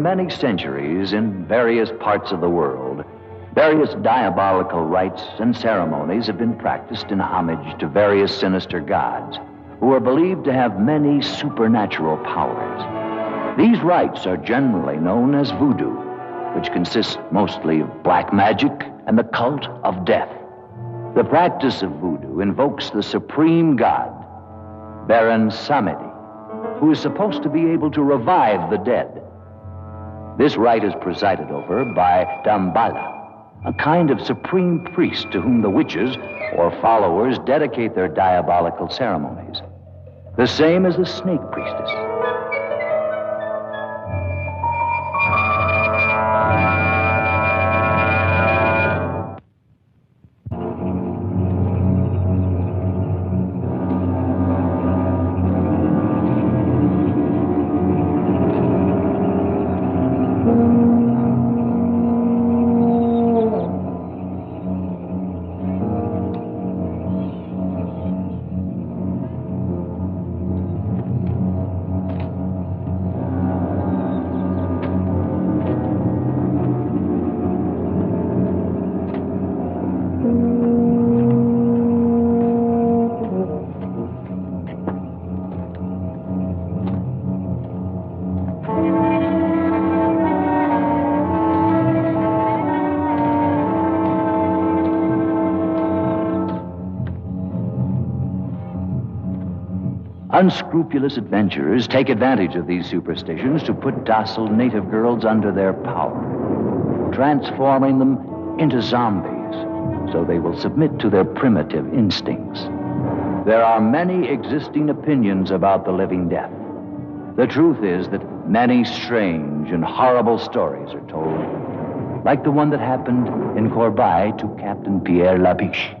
many centuries in various parts of the world, various diabolical rites and ceremonies have been practiced in homage to various sinister gods who are believed to have many supernatural powers. These rites are generally known as voodoo, which consists mostly of black magic and the cult of death. The practice of voodoo invokes the supreme god, Baron Samedi, who is supposed to be able to revive the dead. This rite is presided over by Damballah, a kind of supreme priest to whom the witches or followers dedicate their diabolical ceremonies. The same as the snake priestess. Unscrupulous adventurers take advantage of these superstitions to put docile native girls under their power, transforming them into zombies so they will submit to their primitive instincts. There are many existing opinions about the living death. The truth is that many strange and horrible stories are told, like the one that happened in Corbeil to Captain Pierre Labesch.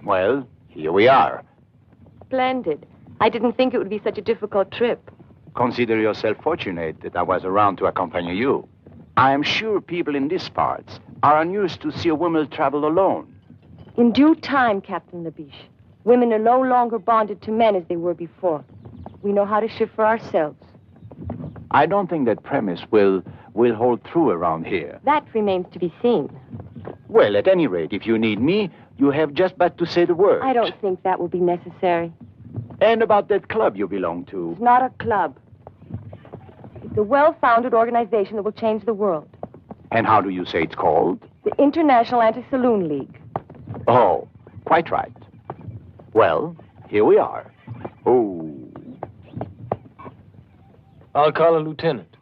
Well, here we are. Splendid. I didn't think it would be such a difficult trip. Consider yourself fortunate that I was around to accompany you. I am sure people in these parts are unused to see a woman travel alone. In due time, Captain Labesch. Women are no longer bonded to men as they were before. We know how to shift for ourselves. I don't think that premise will hold true around here. That remains to be seen. Well, at any rate, if you need me, you have just but to say the word. I don't think that will be necessary. And about that club you belong to? It's not a club. It's a well-founded organization that will change the world. And how do you say it's called? The International Anti-Saloon League. Oh, quite right. Well, here we are. Oh. I'll call a lieutenant.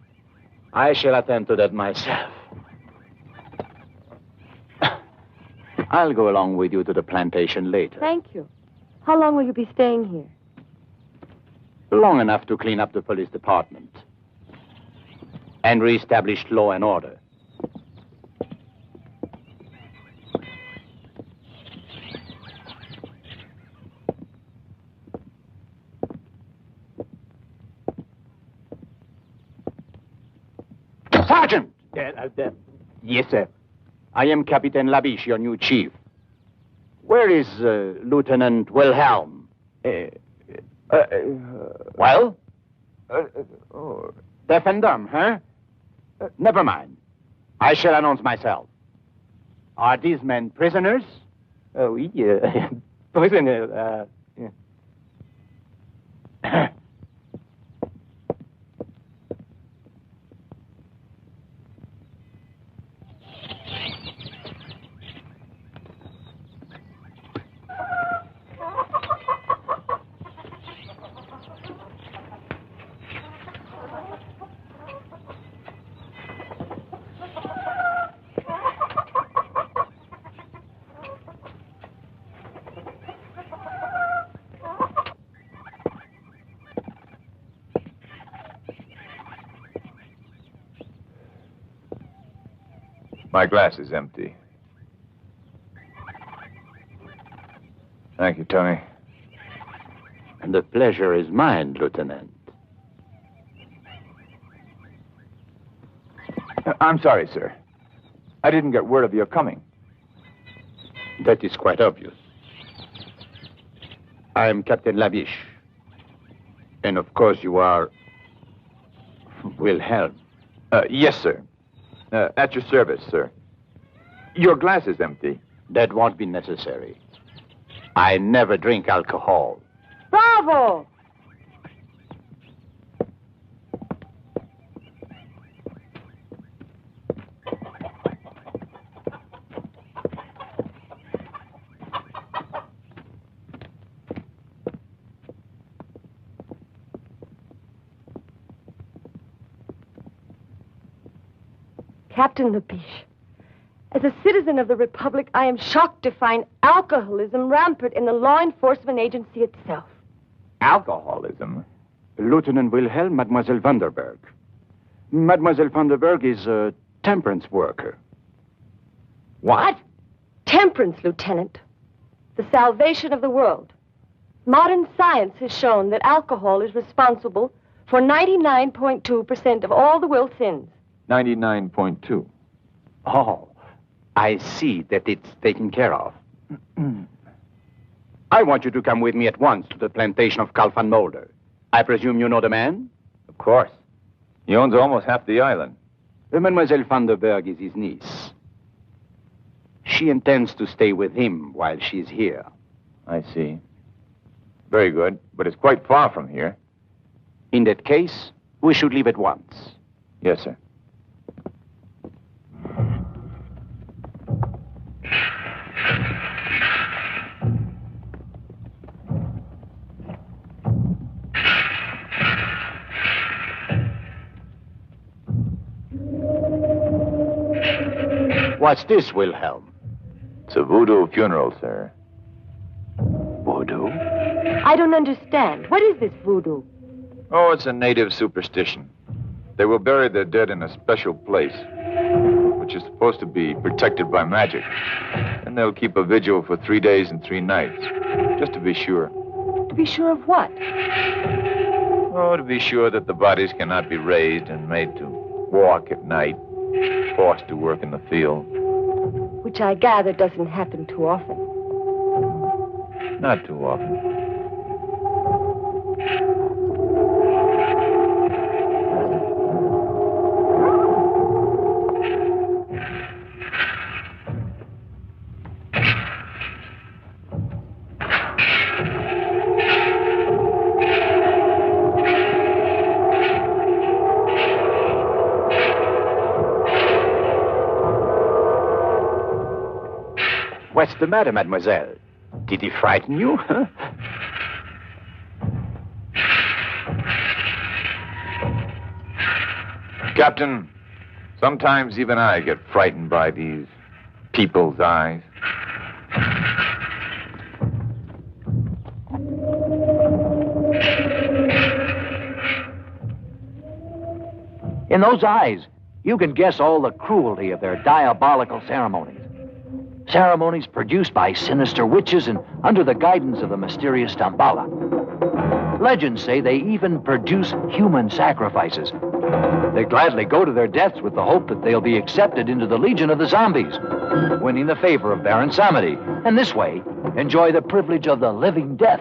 I shall attend to that myself. I'll go along with you to the plantation later. Thank you. How long will you be staying here? Long enough to clean up the police department and reestablish law and order. Sergeant! Yes, sir. I am Captain Labesch, your new chief. Where is Lieutenant Wilhelm? Well? Deaf and dumb, huh? Never mind. I shall announce myself. Are these men prisoners? Oh, yeah. Prisoner, yeah. My glass is empty. Thank you, Tony. And the pleasure is mine, Lieutenant. I'm sorry, sir. I didn't get word of your coming. That is quite obvious. I am Captain Labesch. And of course you are Wilhelm. Yes, sir. At your service, sir. Your glass is empty. That won't be necessary. I never drink alcohol. Bravo! Captain Labesch, as a citizen of the Republic, I am shocked to find alcoholism rampant in the law enforcement agency itself. Alcoholism? Lieutenant Wilhelm, Mademoiselle Vandenberg. Mademoiselle Vandenberg is a temperance worker. What? Temperance, Lieutenant. The salvation of the world. Modern science has shown that alcohol is responsible for 99.2% of all the world's sins. 99.2. Oh, I see that it's taken care of. I want you to come with me at once to the plantation of Kalf and Mulder. I presume you know the man? Of course. He owns almost half the island. Mademoiselle Vandenberg is his niece. She intends to stay with him while she's here. I see. Very good, but it's quite far from here. In that case, we should leave at once. Yes, sir. What's this, Wilhelm? It's a voodoo funeral, sir. Voodoo? I don't understand. What is this voodoo? Oh, it's a native superstition. They will bury their dead in a special place, which is supposed to be protected by magic. And they'll keep a vigil for 3 days and 3 nights, just to be sure. To be sure of what? Oh, to be sure that the bodies cannot be raised and made to walk at night, forced to work in the field. Which I gather doesn't happen too often. Not too often. What's the matter, mademoiselle? Did he frighten you? Captain, sometimes even I get frightened by these people's eyes. In those eyes, you can guess all the cruelty of their diabolical ceremonies. Ceremonies produced by sinister witches and under the guidance of the mysterious Damballah. Legends say they even produce human sacrifices. They gladly go to their deaths with the hope that they'll be accepted into the legion of the zombies, winning the favor of Baron Samedi, and this way enjoy the privilege of the living death.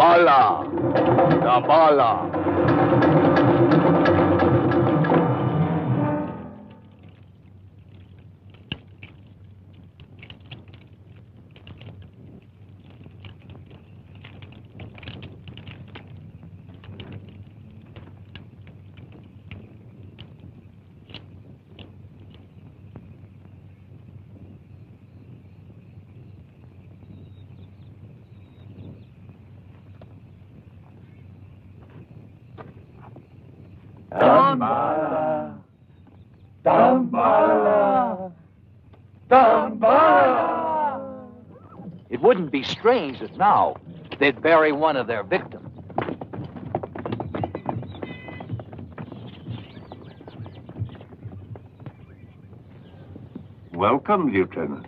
Damballah! Damballah! Damballah! Damballah! It wouldn't be strange if now they'd bury one of their victims. Welcome, Lieutenant.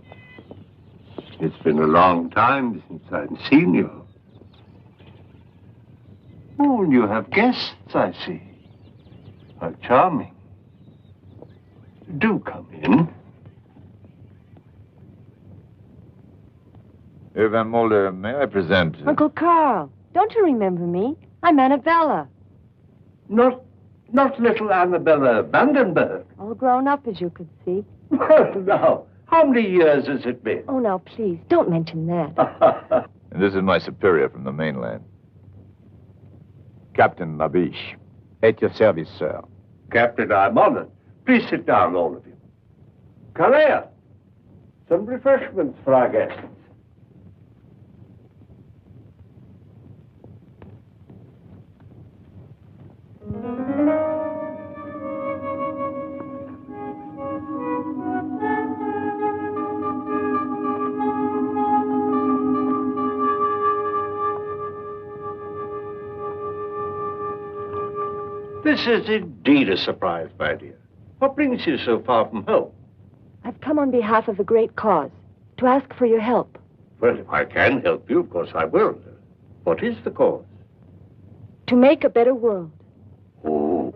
It's been a long time since I've seen you. Oh, and you have guests, I see. How charming. Do come in. Van Mulder, may I present... Uncle Carl, don't you remember me? I'm Annabella. Not little Annabella Vandenberg. All grown up, as you could see. Well, now, how many years has it been? Oh, now, please, don't mention that. And this is my superior from the mainland. Captain Labesch. At your service, sir. Captain, I'm honored. Please sit down, all of you. Kalea, some refreshments for our guests. This is indeed a surprise, my dear. What brings you so far from home? I've come on behalf of a great cause, to ask for your help. Well, if I can help you, of course I will. What is the cause? To make a better world. Oh.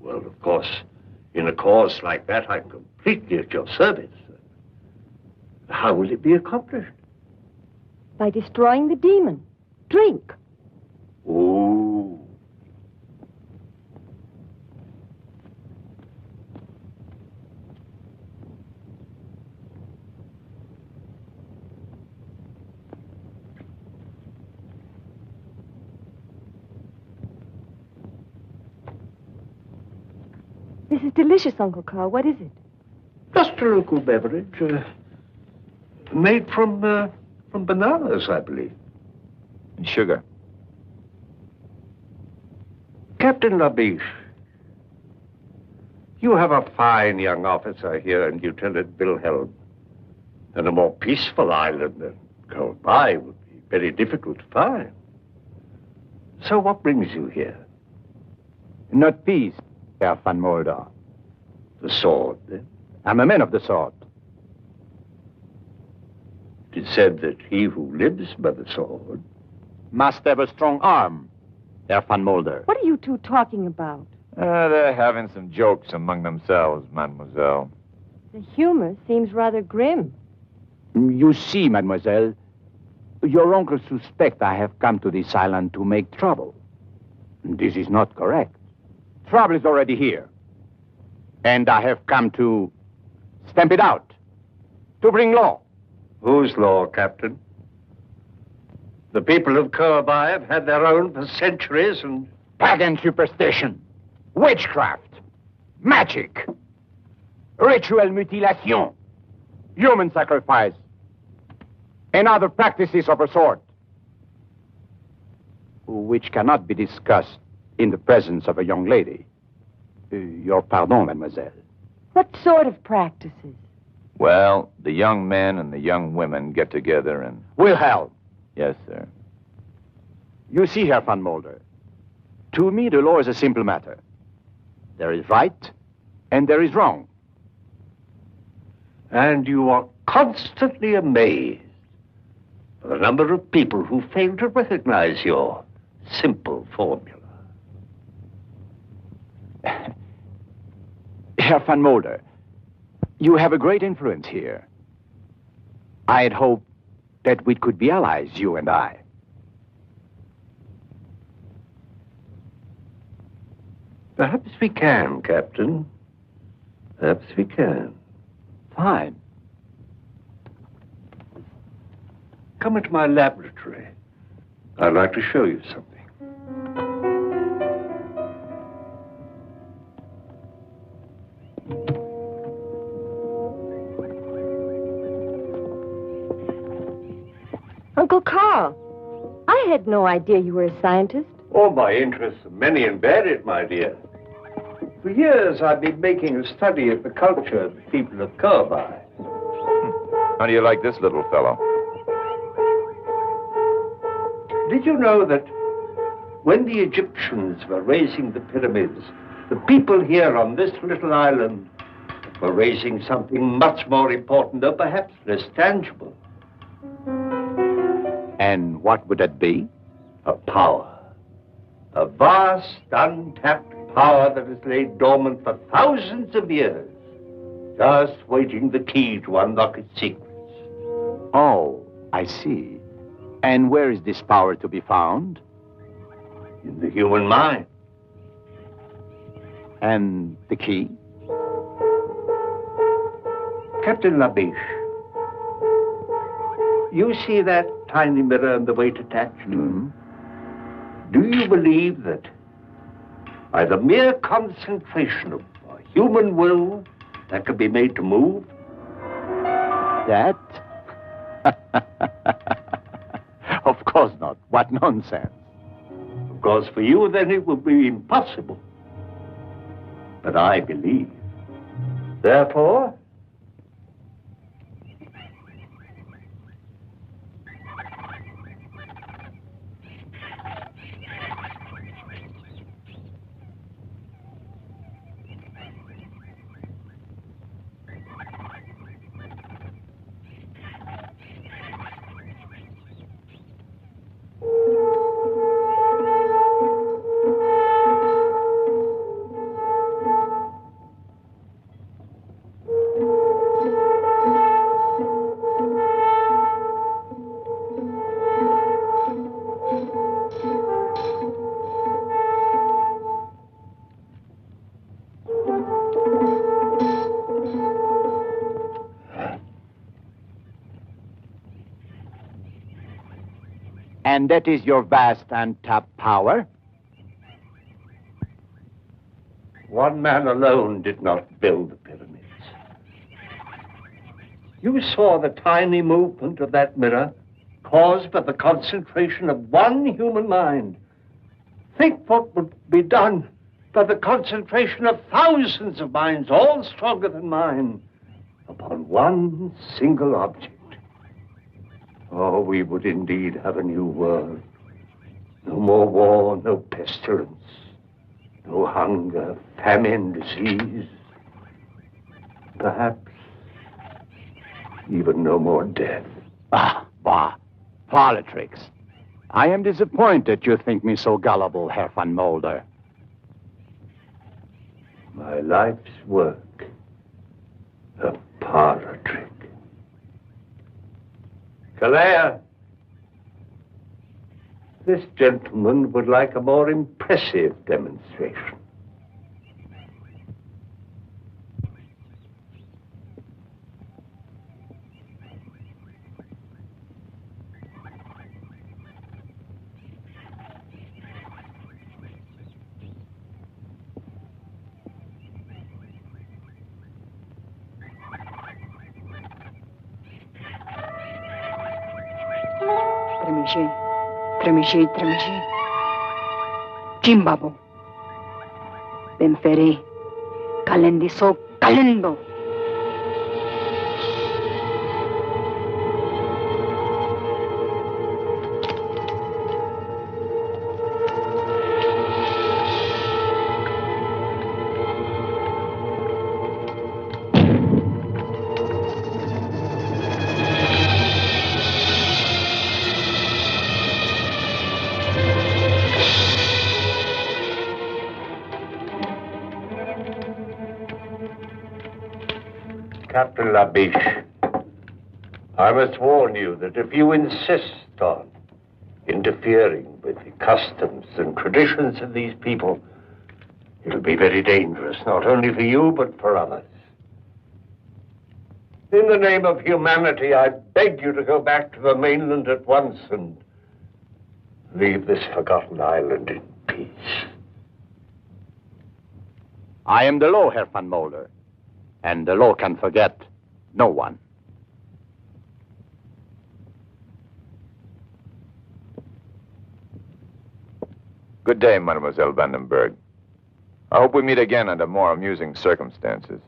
Well, of course, in a cause like that, I'm completely at your service. How will it be accomplished? By destroying the demon. Drink. Oh. This is delicious, Uncle Carl. What is it? Just a local beverage, made from bananas, I believe. And sugar. Captain Labesch, you have a fine young officer here in Lieutenant Wilhelm, and a more peaceful island than Kalea would be very difficult to find. So what brings you here? Not peace, Herr van Mulder. The sword, then? I'm a man of the sword. It is said that he who lives by the sword Must have a strong arm, Herr van Mulder. What are you two talking about? They're having some jokes among themselves, mademoiselle. The humor seems rather grim. You see, mademoiselle, your uncle suspects I have come to this island to make trouble. This is not correct. Trouble is already here. And I have come to stamp it out, to bring law. Whose law, Captain? The people of Kalea have had their own for centuries and... Pagan superstition, witchcraft, magic, ritual mutilation, human sacrifice, and other practices of a sort, which cannot be discussed in the presence of a young lady. Your pardon, mademoiselle. What sort of practices? Well, the young men and the young women get together and... Wilhelm. Yes, sir. You see, Herr van Mulder, to me the law is a simple matter. There is right and there is wrong. And you are constantly amazed by the number of people who fail to recognize your simple formula. Herr van Mulder, you have a great influence here. I had hoped that we could be allies, you and I. Perhaps we can, Captain. Perhaps we can. Fine. Come into my laboratory. I'd like to show you something. Uncle Carl, I had no idea you were a scientist. Oh, my interests are many and varied, my dear. For years, I've been making a study of the culture of the people of Kalea. How do you like this little fellow? Did you know that when the Egyptians were raising the pyramids, the people here on this little island were raising something much more important, though perhaps less tangible? And what would that be? A power. A vast, untapped power that has laid dormant for thousands of years, just waiting the key to unlock its secrets. Oh, I see. And where is this power to be found? In the human mind. And the key? Captain Labesch, you see that tiny mirror and the weight attached to it? Do you believe that by the mere concentration of a human will that can be made to move? That? Of course not. What nonsense. Of course, for you, then it would be impossible. But I believe. Therefore, And that is your vast untapped power? one man alone did not build the pyramids. You saw the tiny movement of that mirror caused by the concentration of one human mind. Think what would be done by the concentration of thousands of minds, all stronger than mine, upon one single object. Oh, we would indeed have a new world. No more war, no pestilence, no hunger, famine, disease. Perhaps even no more death. Bah, politics. I am disappointed you think me so gullible, Herr van Mulder. My life's work, a parlor trick. Kalea, this gentleman would like a more impressive demonstration. Tremeshe. Jimbabo. Benfere. Kalendiso kalendo. Captain Labesch, I must warn you that if you insist on interfering with the customs and traditions of these people, it'll be very dangerous, not only for you, but for others. In the name of humanity, I beg you to go back to the mainland at once and leave this forgotten island in peace. I am the law, Herr van Mulder. And the law can forget no one. Good day, Mademoiselle Vandenberg. I hope we meet again under more amusing circumstances.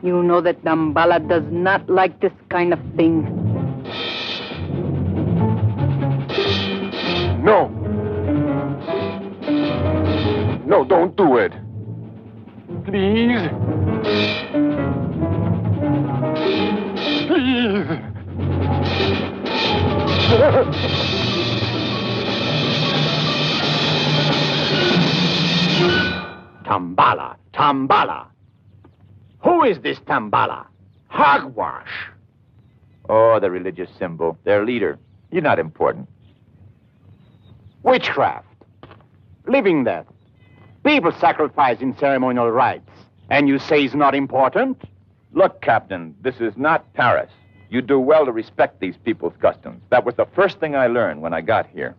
You know that Damballah does not like this kind of thing. No. No, don't do it. Please. Please. Damballah, Damballah. Who is this Damballah? Hogwash. Oh, the religious symbol. Their leader. You're not important. Witchcraft. Living death. People sacrifice in ceremonial rites. And you say it's not important? Look, Captain, this is not Paris. You do well to respect these people's customs. That was the first thing I learned when I got here.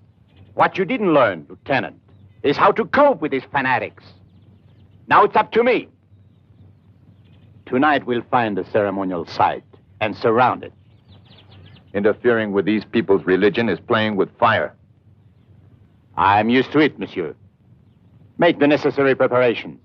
What you didn't learn, Lieutenant, is how to cope with these fanatics. Now it's up to me. Tonight we'll find the ceremonial site and surround it. Interfering with these people's religion is playing with fire. I'm used to it, monsieur. Make the necessary preparations.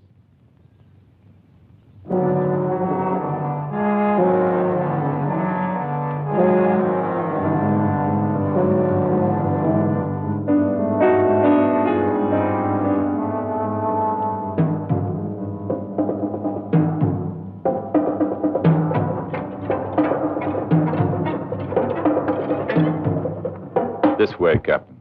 This way, Captain.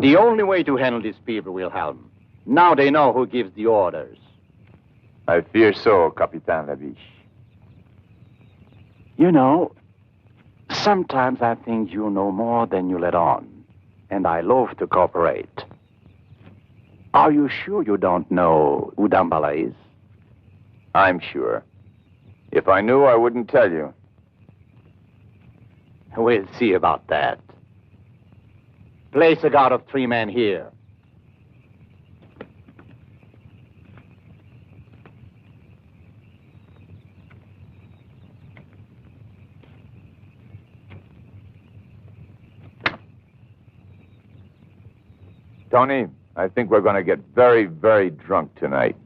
The only way to handle these people, Wilhelm. Now they know who gives the orders. I fear so, Capitan Labesch. You know, sometimes I think you know more than you let on. And I love to cooperate. Are you sure you don't know who Damballah is? I'm sure. If I knew, I wouldn't tell you. We'll see about that. Place a guard of 3 men here. Tony, I think we're going to get very, very drunk tonight.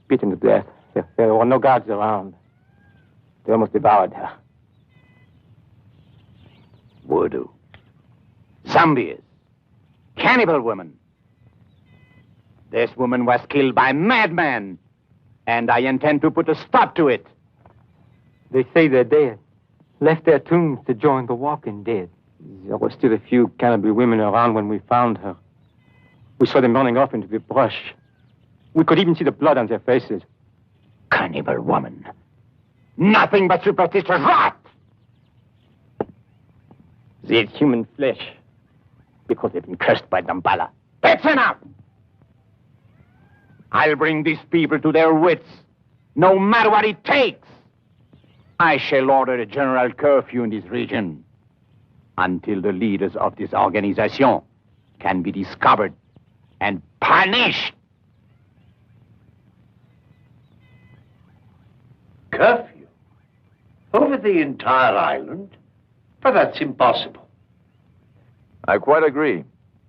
beaten to death. There were no guards around. They almost devoured her. Voodoo. Zombies. Cannibal women. This woman was killed by madmen, and I intend to put a stop to it. They say they're dead. Left their tombs to join the walking dead. There were still a few cannibal women around when we found her. We saw them running off into the brush. We could even see the blood on their faces. Cannibal woman. Nothing but superstitious rot! They ate human flesh because they've been cursed by Damballah. That's enough! I'll bring these people to their wits, no matter what it takes. I shall order a general curfew in this region until the leaders of this organization can be discovered and punished. Curfew? Over the entire island? But that's impossible. I quite agree.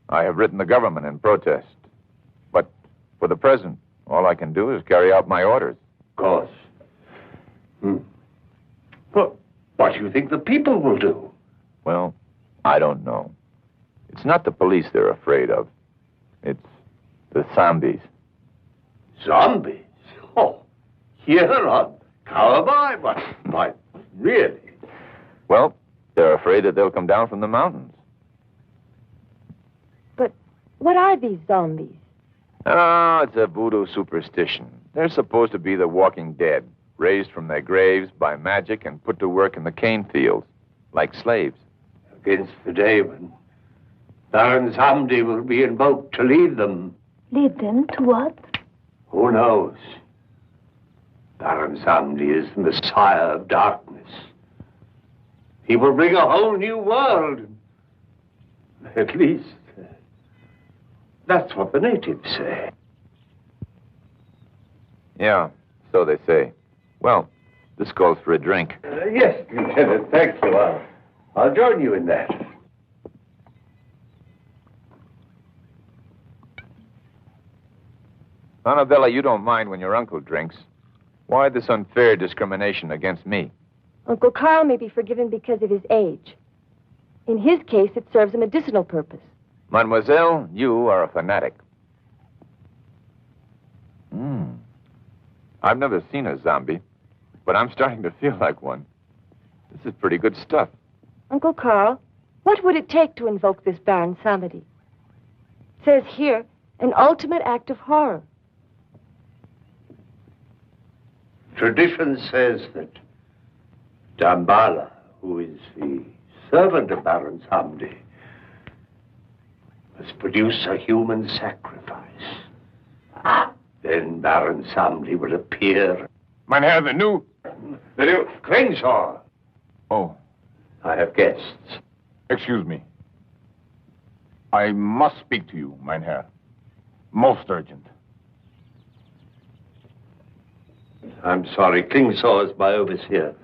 I have written the government in protest. But for the present, all I can do is carry out my orders. Of course. But what do you think the people will do? Well, I don't know. It's not the police they're afraid of. It's the zombies. Zombies? Oh, here on Kalea, but really? Well, they're afraid that they'll come down from the mountains. But what are these zombies? Oh, it's a voodoo superstition. They're supposed to be the walking dead, raised from their graves by magic and put to work in the cane fields, like slaves. Against the day when Baron Samedi will be invoked to lead them. Lead them to what? Who knows? Baron Samedi is the Messiah of darkness. He will bring a whole new world. At least, that's what the natives say. Yeah, so they say. Well, this calls for a drink. Yes, Lieutenant, thank you. I'll join you in that. Annabella, you don't mind when your uncle drinks. Why this unfair discrimination against me? Uncle Carl may be forgiven because of his age. In his case, it serves a medicinal purpose. Mademoiselle, you are a fanatic. I've never seen a zombie, but I'm starting to feel like one. This is pretty good stuff. Uncle Carl, what would it take to invoke this Baron Samedi? It says here, an ultimate act of horror. Tradition says that Damballah, who is the servant of Baron Samedi, must produce a human sacrifice. Then Baron Samedi will appear. Mynheer, the new Klinsor. Oh, I have guests. excuse me. I must speak to you, Mynheer. Most urgent. I'm sorry, Klinsor is my overseer.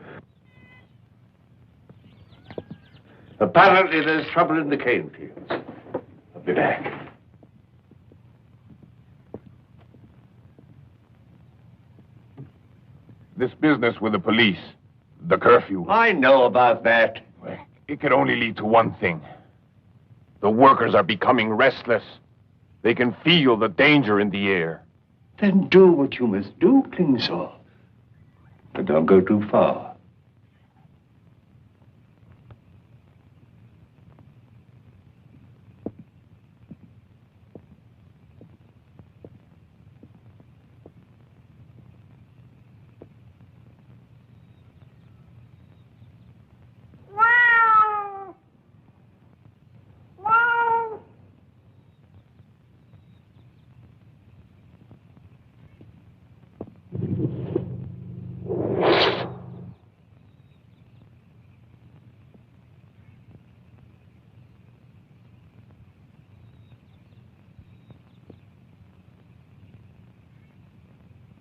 Apparently there's trouble in the cane fields. I'll be back. This business with the police, the curfew. I know about that. It can only lead to one thing. The workers are becoming restless. They can feel the danger in the air. Then do what you must do, Klinsor. But don't go too far.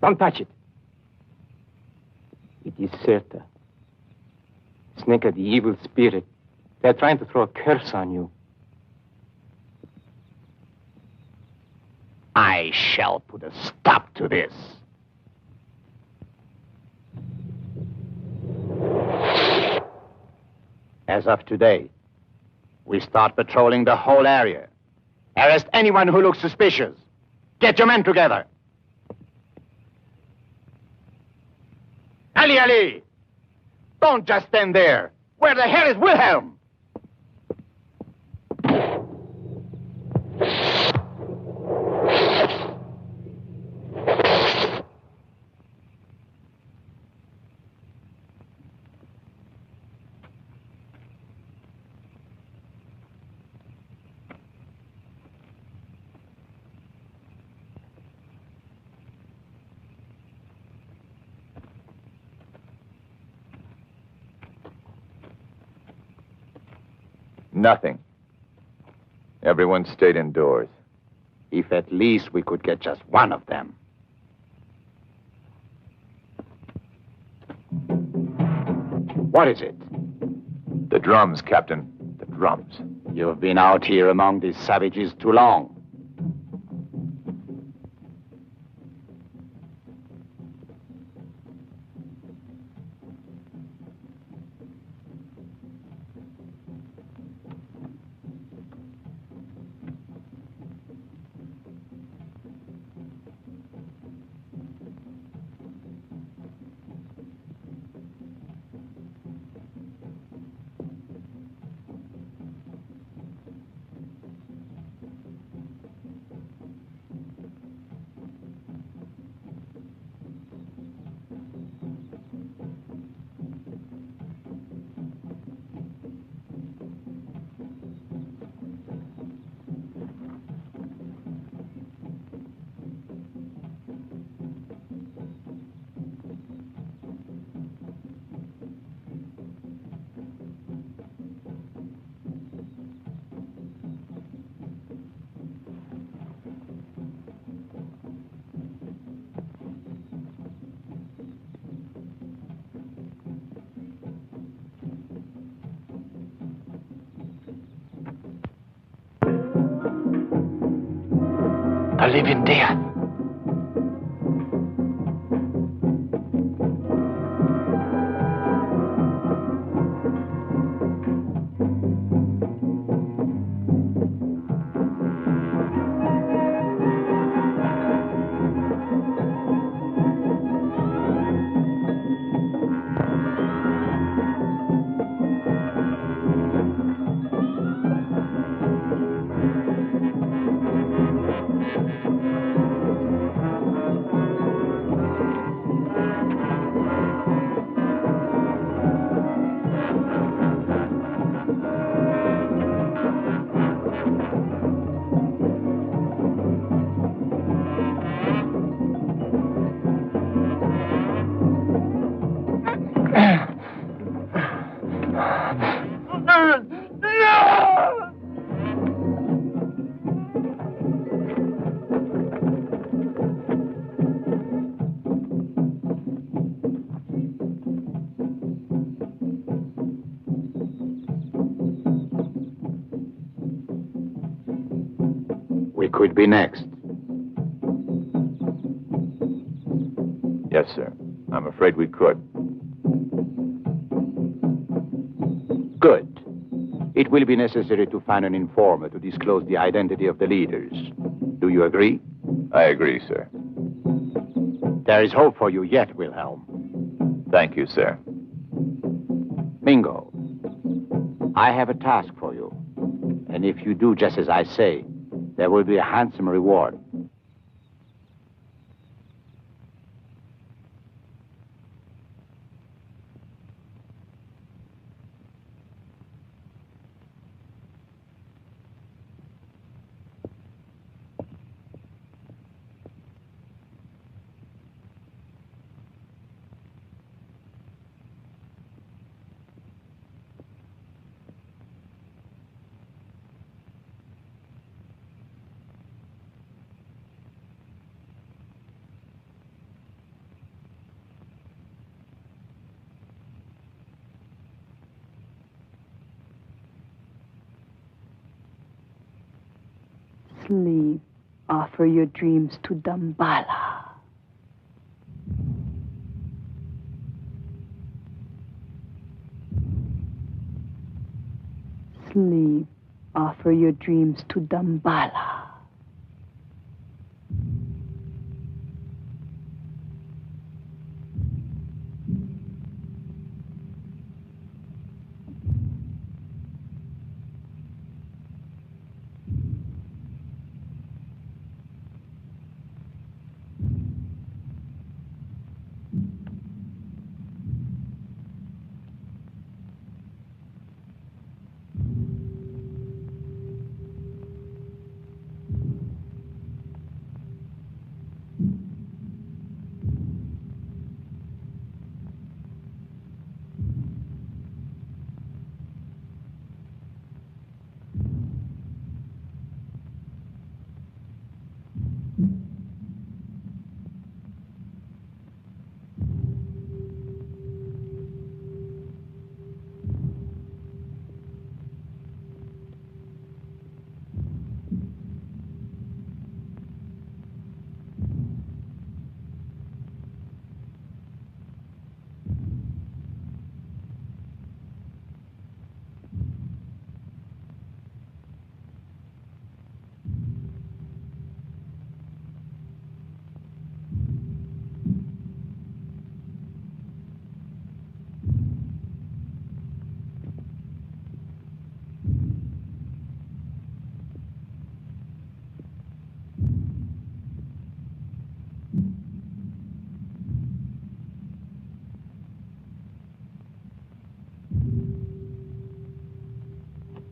Don't touch it. It is Serta. Snake of the evil spirit. They're trying to throw a curse on you. I shall put a stop to this. As of today, we start patrolling the whole area. Arrest anyone who looks suspicious. Get your men together. Ali! Don't just stand there. Where the hell is Wilhelm? Nothing. Everyone stayed indoors. If at least we could get just one of them. What is it? The drums, Captain. The drums. You've been out here among these savages too long. The living death. Could be next. Yes, sir. I'm afraid we could. Good. It will be necessary to find an informer to disclose the identity of the leaders. Do you agree? I agree, sir. There is hope for you yet, Wilhelm. Thank you, sir. Mingo, I have a task for you. And if you do just as I say, there will be a handsome reward. Sleep. Offer your dreams to Damballah. Sleep. Offer your dreams to Damballah.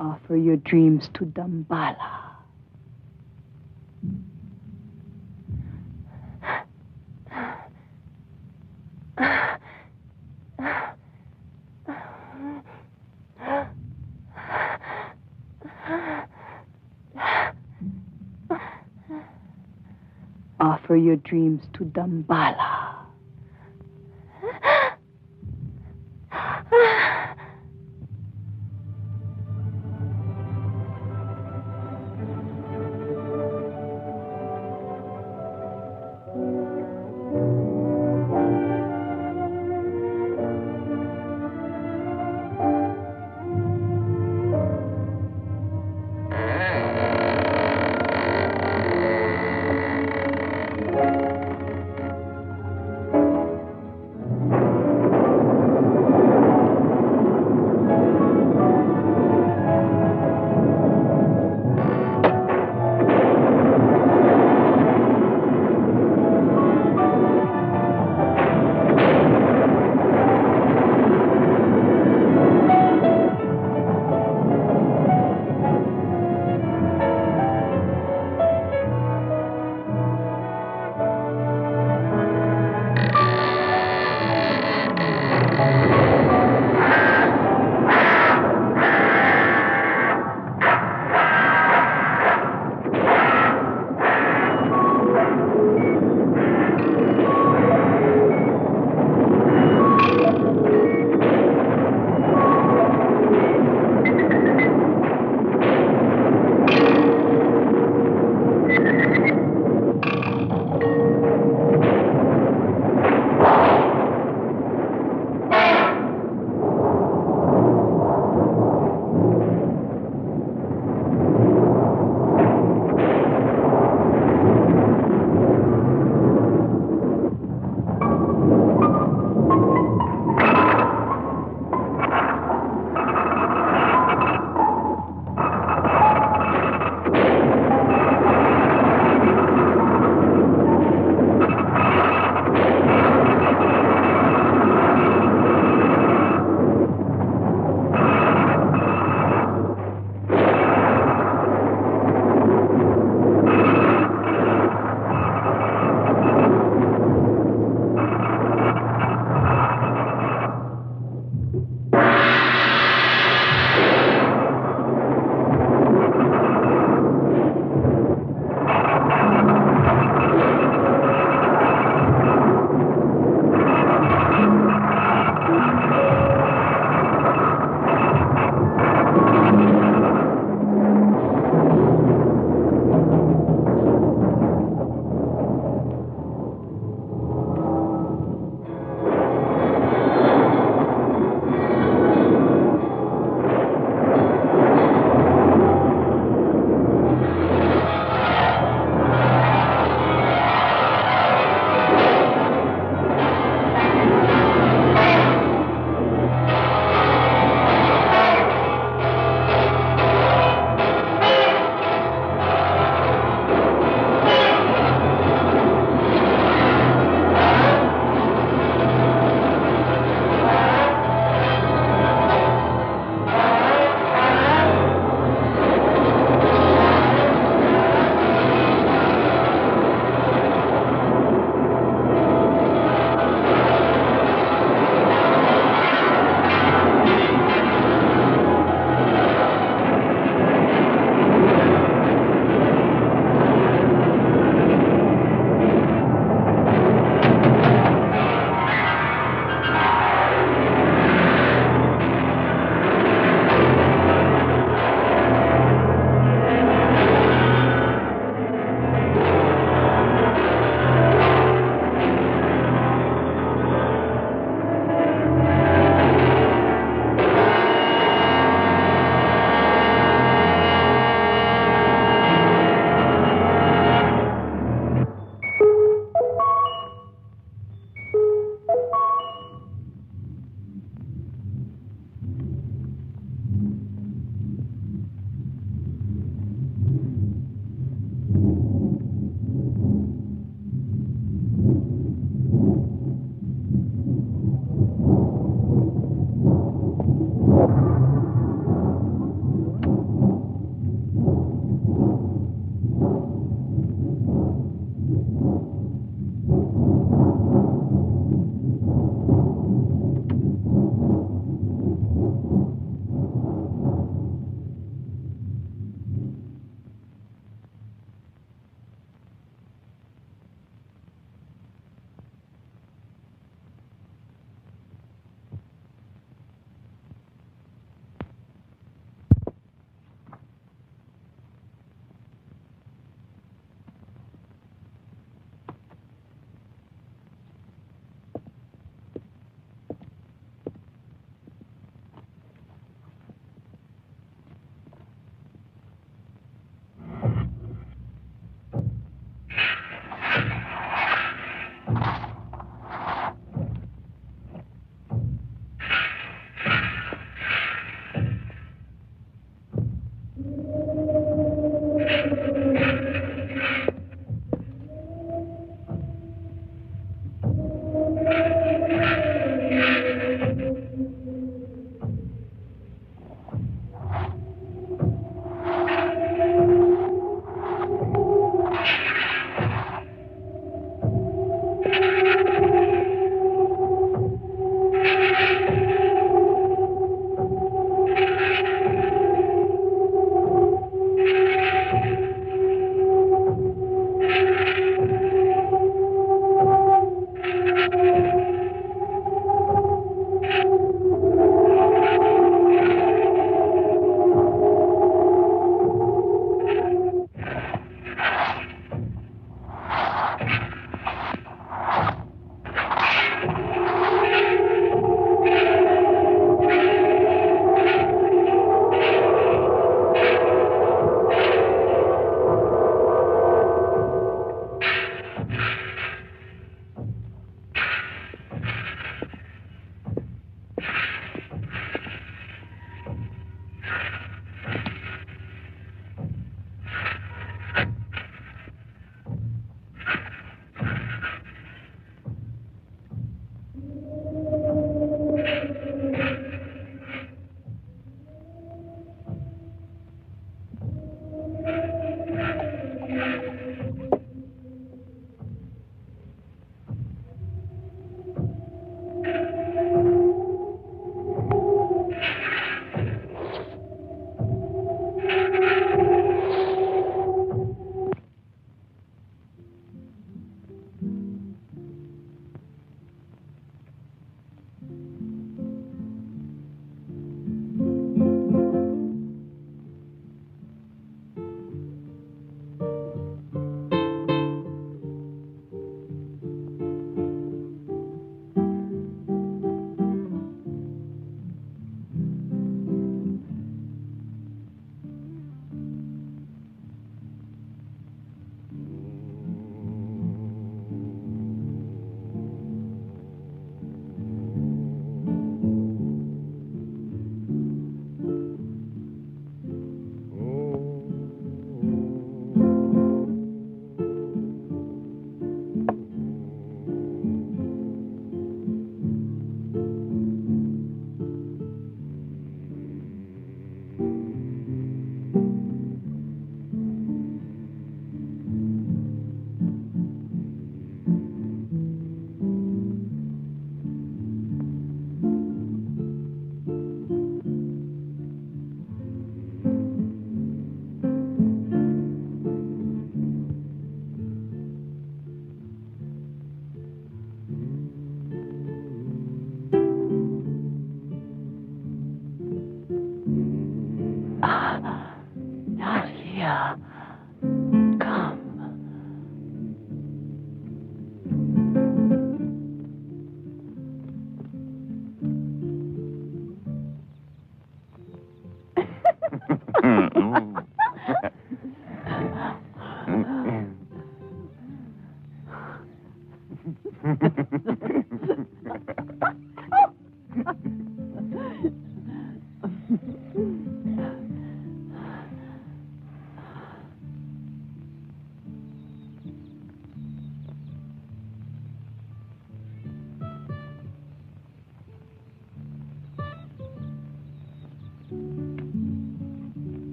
Offer your dreams to Damballah. Offer your dreams to Damballah.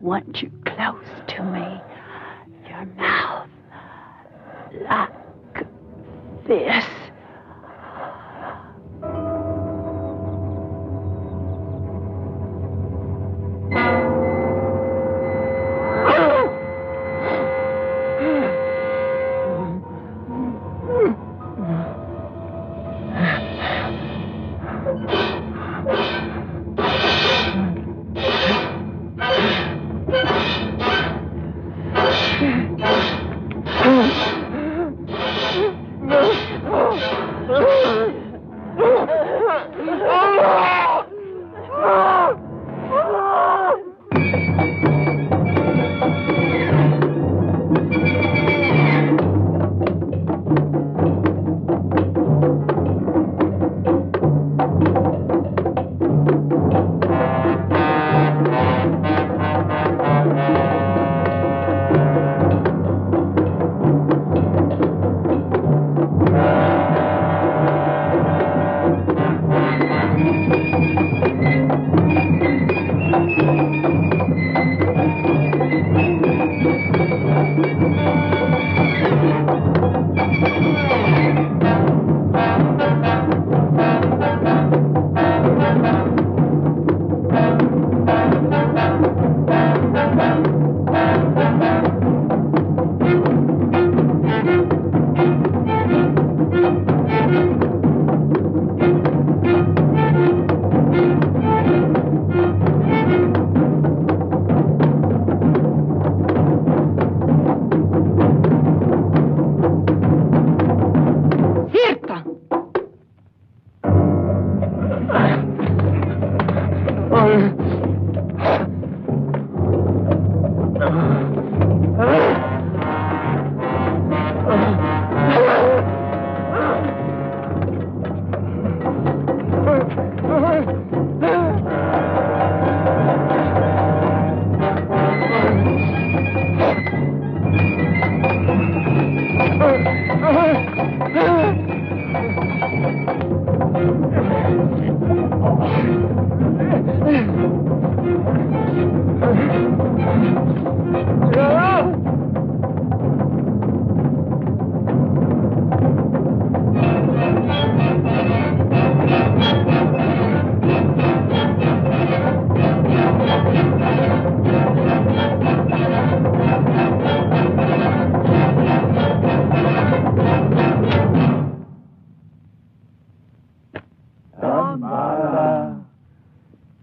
want you close to me. Your mouth like this.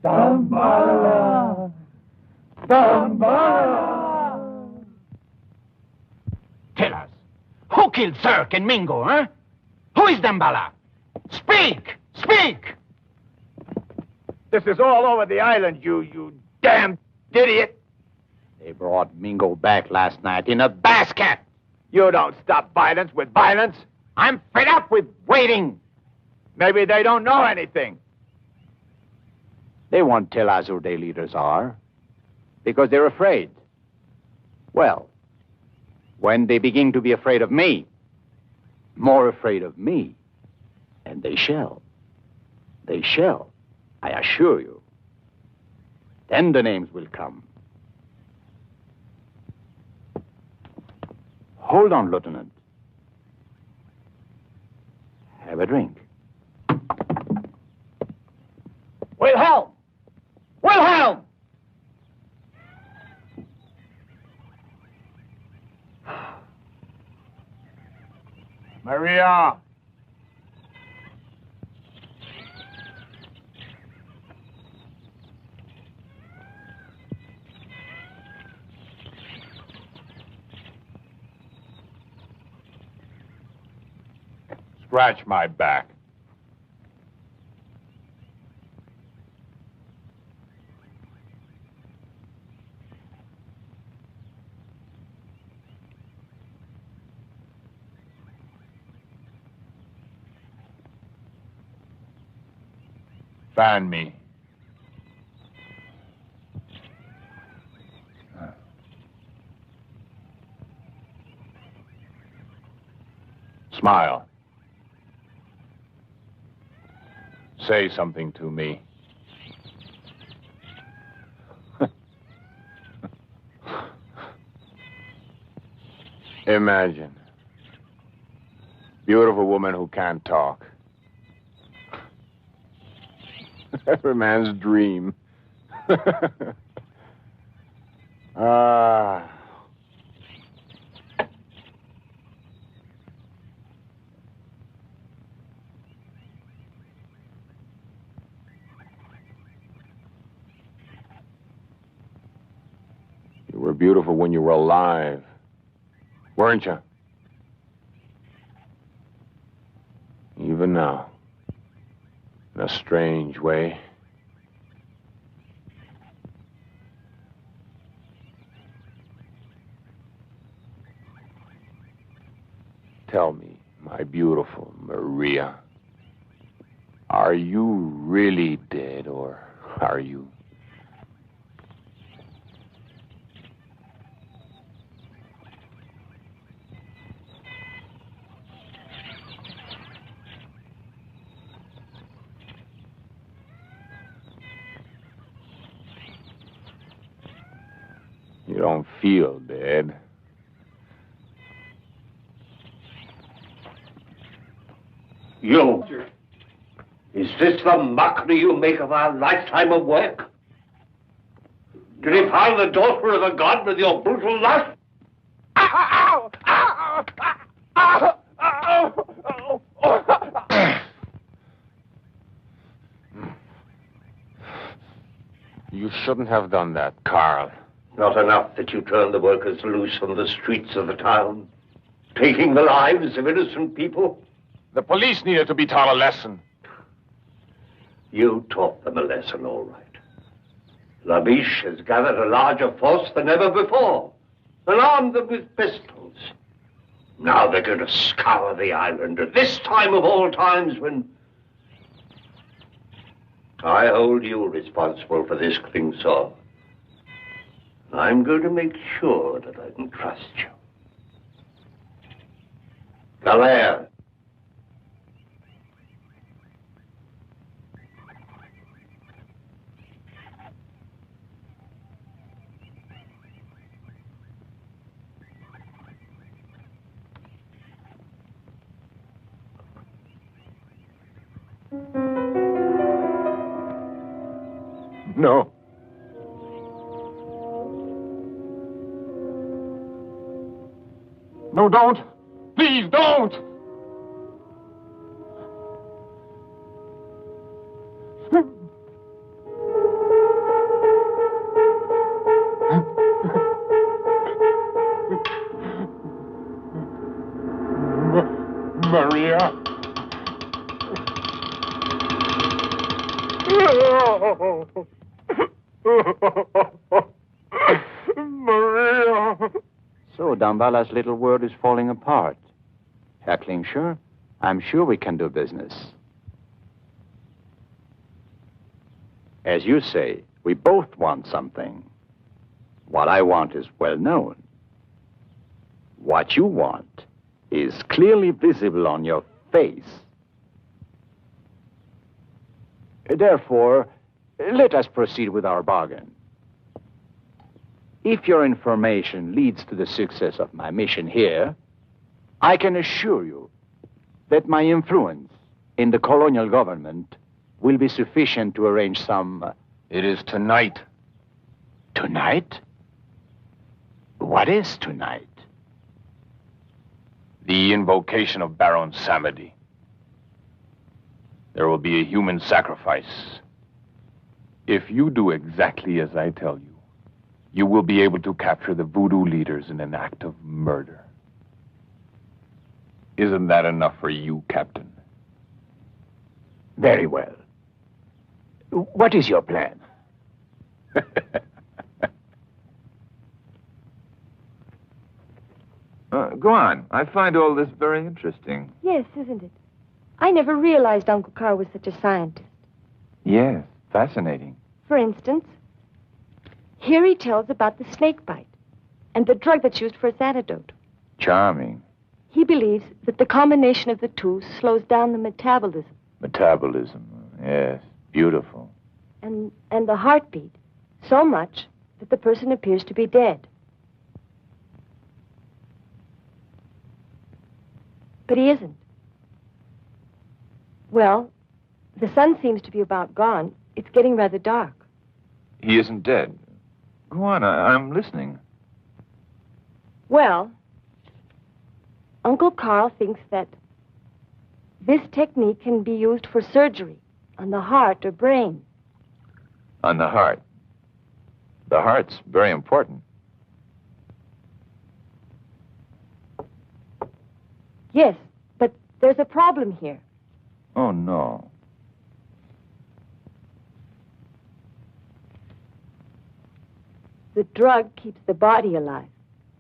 Damballah! Damballah! Tell us, who killed Zerk and Mingo, huh? Who is Damballah? Speak! Speak! This is all over the island, you damn idiot! They brought Mingo back last night in a basket! You don't stop violence with violence! I'm fed up with waiting! Maybe they don't know anything. They won't tell us who their leaders are, because they're afraid. Well, when they begin to be afraid of me, more afraid of me, and they shall, I assure you, then the names will come. Hold on, Lieutenant. Have a drink. Wilhelm! Wilhelm! Maria! Scratch my back. Fan me. Smile. Say something to me. Imagine. Beautiful woman who can't talk. Every man's dream. Ah. You were beautiful when you were alive, weren't you? Even now, in a strange way. Tell me, my beautiful Maria, are you really dead, or are you? You don't feel dead. You! Is this the mockery you make of our lifetime of work? To defile the daughter of a god with your brutal lust? Ow! Ow! Ow! Ow! Ow! You shouldn't have done that, Carl. Not enough that you turned the workers loose on the streets of the town, taking the lives of innocent people? The police needed to be taught a lesson. You taught them a lesson, all right. Labesch has gathered a larger force than ever before and armed them with pistols. Now they're going to scour the island at this time of all times when I hold you responsible for this Klinsor. I'm going to make sure that I can trust you. Kalea. No. No, don't. Please, don't. Maria. Maria. So Damballah's little world is falling apart. Herr Klinsor, I'm sure we can do business. As you say, we both want something. What I want is well known. What you want is clearly visible on your face. Therefore, let us proceed with our bargain. If your information leads to the success of my mission here, I can assure you that my influence in the colonial government will be sufficient to arrange some... It is tonight. Tonight? What is tonight? The invocation of Baron Samedi. There will be a human sacrifice. If you do exactly as I tell you, you will be able to capture the voodoo leaders in an act of murder. Isn't that enough for you, Captain? Very well. What is your plan? Go on. I find all this very interesting. Yes, isn't it? I never realized Uncle Carl was such a scientist. Yes, fascinating. For instance, here he tells about the snake bite and the drug that's used for its antidote. Charming. He believes that the combination of the two slows down the metabolism. Metabolism. Yes, beautiful. And the heartbeat, so much that the person appears to be dead. But he isn't. Well, the sun seems to be about gone. It's getting rather dark. He isn't dead. Go on, I'm listening. Well, Uncle Carl thinks that this technique can be used for surgery on the heart or brain. On the heart. The heart's very important. Yes, but there's a problem here. Oh, no. The drug keeps the body alive,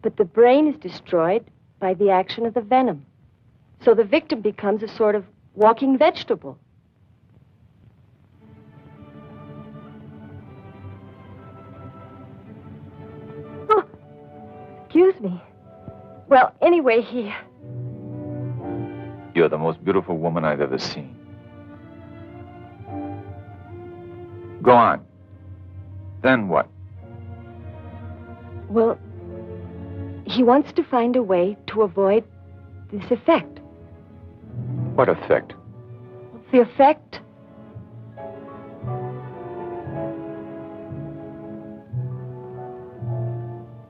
but the brain is destroyed by the action of the venom. So the victim becomes a sort of walking vegetable. Oh, excuse me. Well, anyway, You're the most beautiful woman I've ever seen. Go on. Then what? Well, he wants to find a way to avoid this effect. What effect? The effect?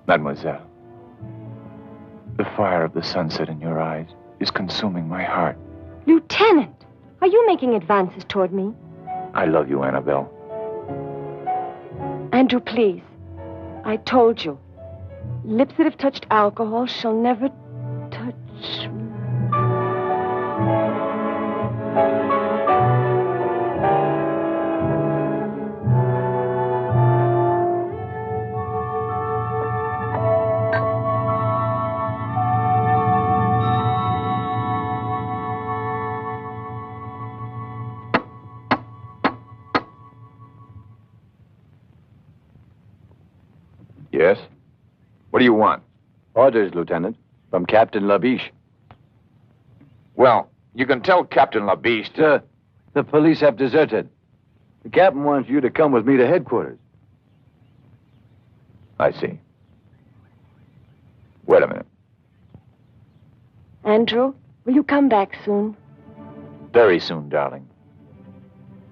Mademoiselle, the fire of the sunset in your eyes is consuming my heart. Lieutenant, are you making advances toward me? I love you, Annabelle. Andrew, please. I told you. Lips that have touched alcohol shall never touch me. Yes? What do you want? Orders, Lieutenant, from Captain Labesch. Well, you can tell Captain Labesch to... Sir, the police have deserted. The captain wants you to come with me to headquarters. I see. Wait a minute. Andrew, will you come back soon? Very soon, darling.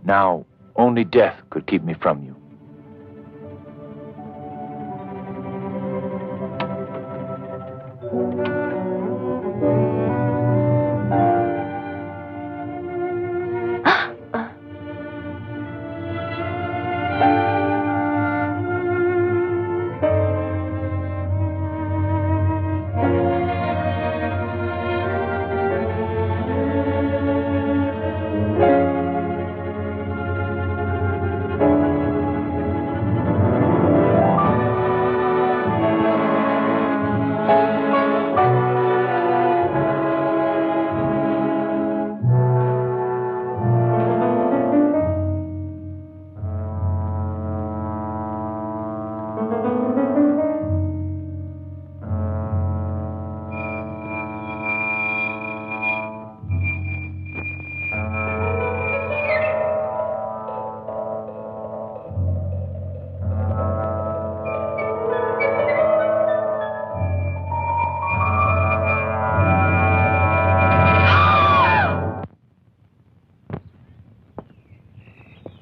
Now, only death could keep me from you.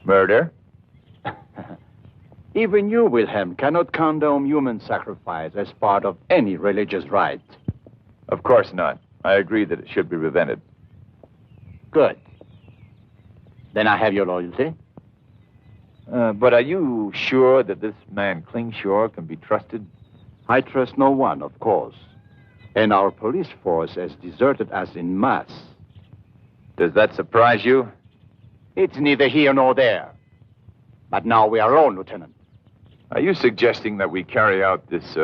Murder? Even you, Wilhelm, cannot condone human sacrifice as part of any religious rite. Of course not. I agree that it should be prevented. Good. Then I have your loyalty. But are you sure that this man Klinsor can be trusted? I trust no one, of course. And our police force has deserted us en masse. Does that surprise you? It's neither here nor there. But now we are alone, Lieutenant. Are you suggesting that we carry out this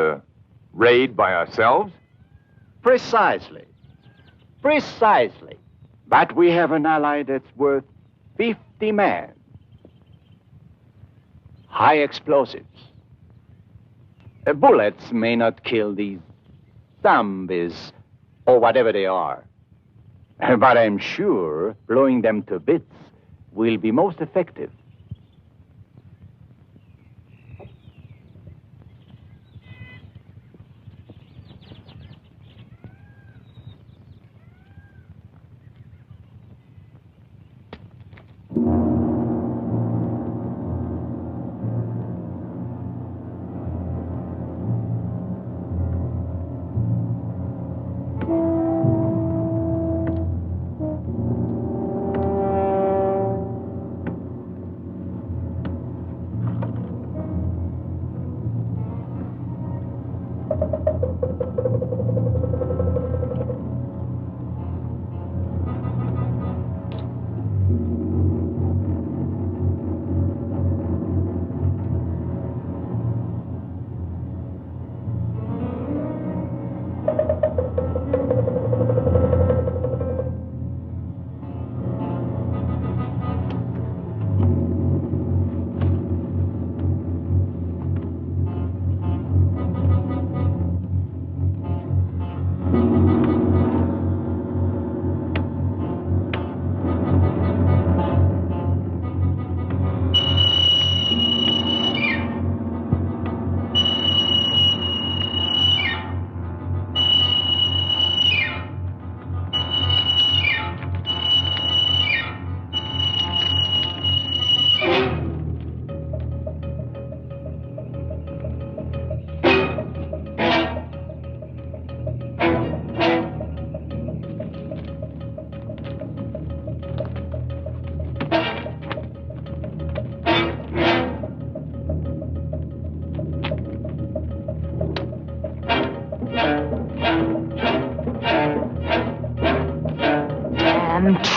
raid by ourselves? Precisely. Precisely. But we have an ally that's worth 50 men. High explosives. Bullets may not kill these zombies or whatever they are. But I'm sure blowing them to bits will be most effective.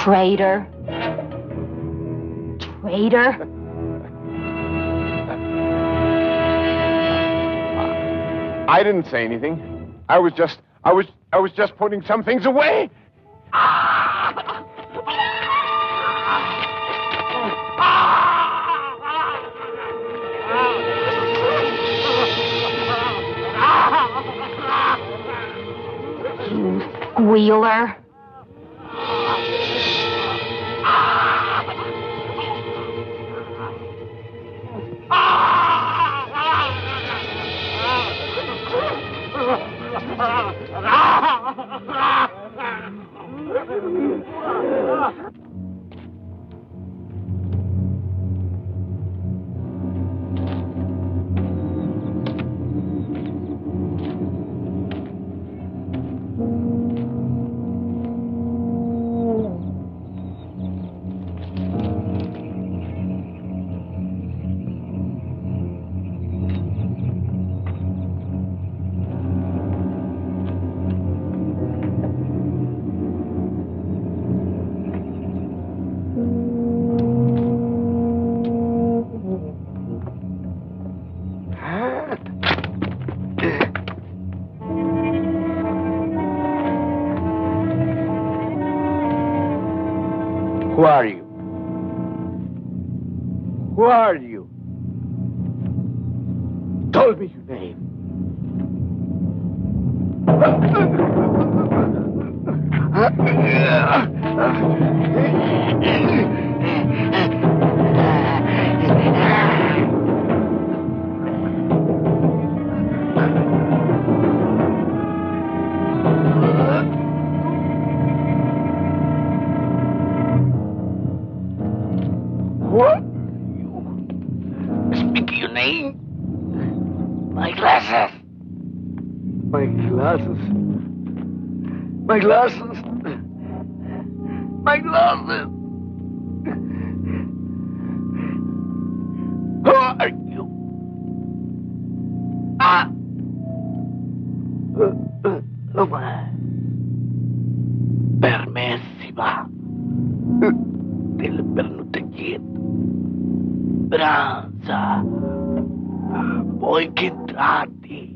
Traitor. Traitor. I didn't say anything. I was just putting some things away. You squealer. Who are you? Who are you? Tell me your name. What? Speak your name. My glasses. My glasses. My glasses. My glasses. Who are you? Ah. Permessiva. Del pernutegit. Branza. Poi che tratti.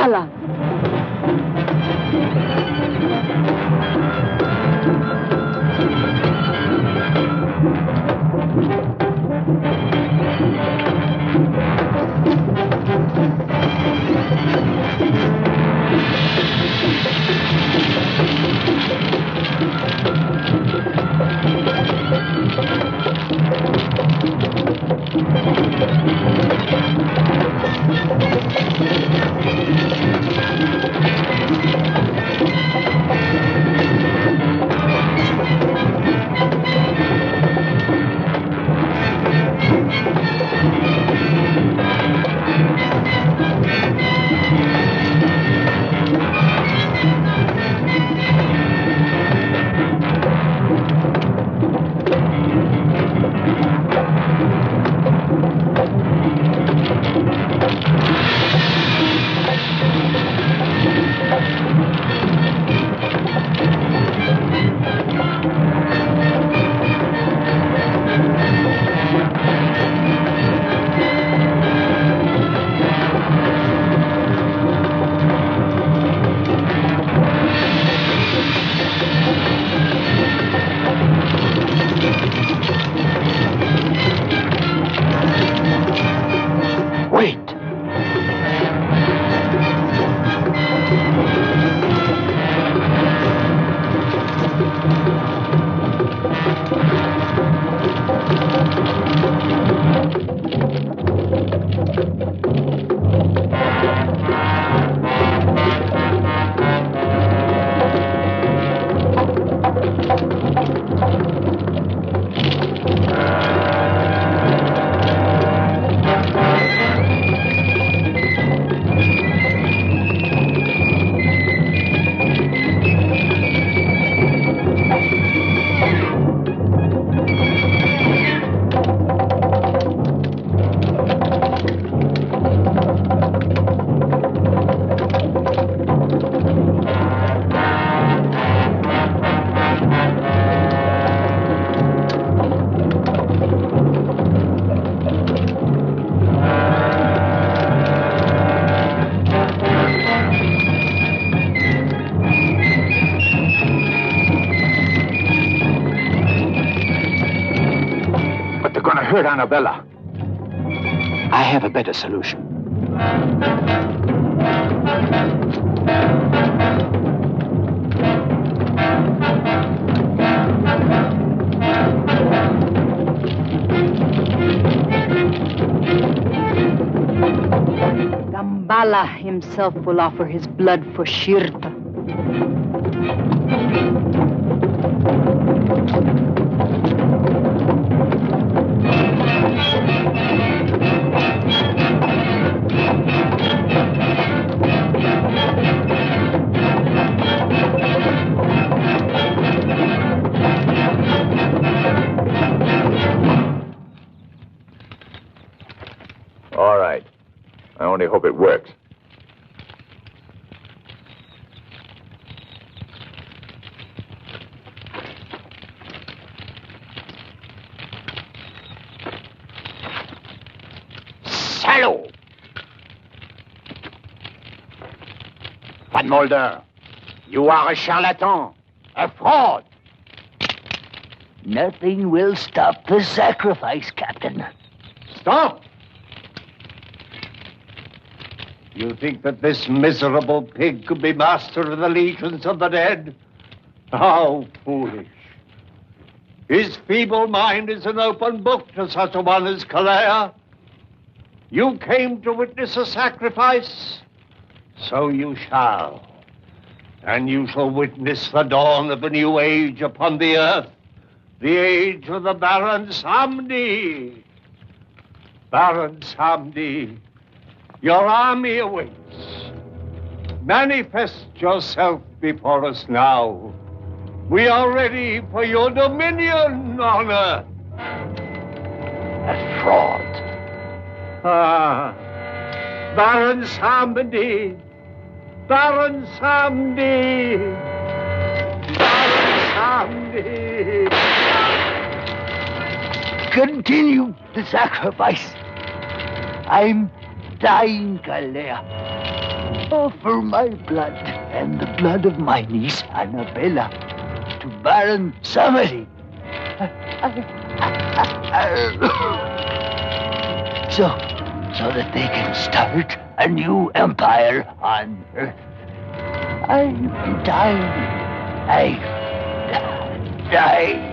Damballah. Hurt Annabella. I have a better solution. Damballah himself will offer his blood for Shirta. All right. I only hope it works. Salaud! Van Mulder, you are a charlatan, a fraud. Nothing will stop the sacrifice, Captain. Stop! You think that this miserable pig could be master of the legions of the dead? How foolish. His feeble mind is an open book to such a one as Kalea. You came to witness a sacrifice, so you shall. And you shall witness the dawn of a new age upon the earth, the age of the Baron Samedi. Baron Samedi, your army awaits. Manifest yourself before us now. We are ready for your dominion, honor. A fraud. Ah, Baron Samedi. Baron Samedi. Baron Samedi. Continue the sacrifice. I'm dying, Kalea. offer my blood and the blood of my niece Annabella to Baron Samedi. So that they can start a new empire on Earth. I'm dying. I die.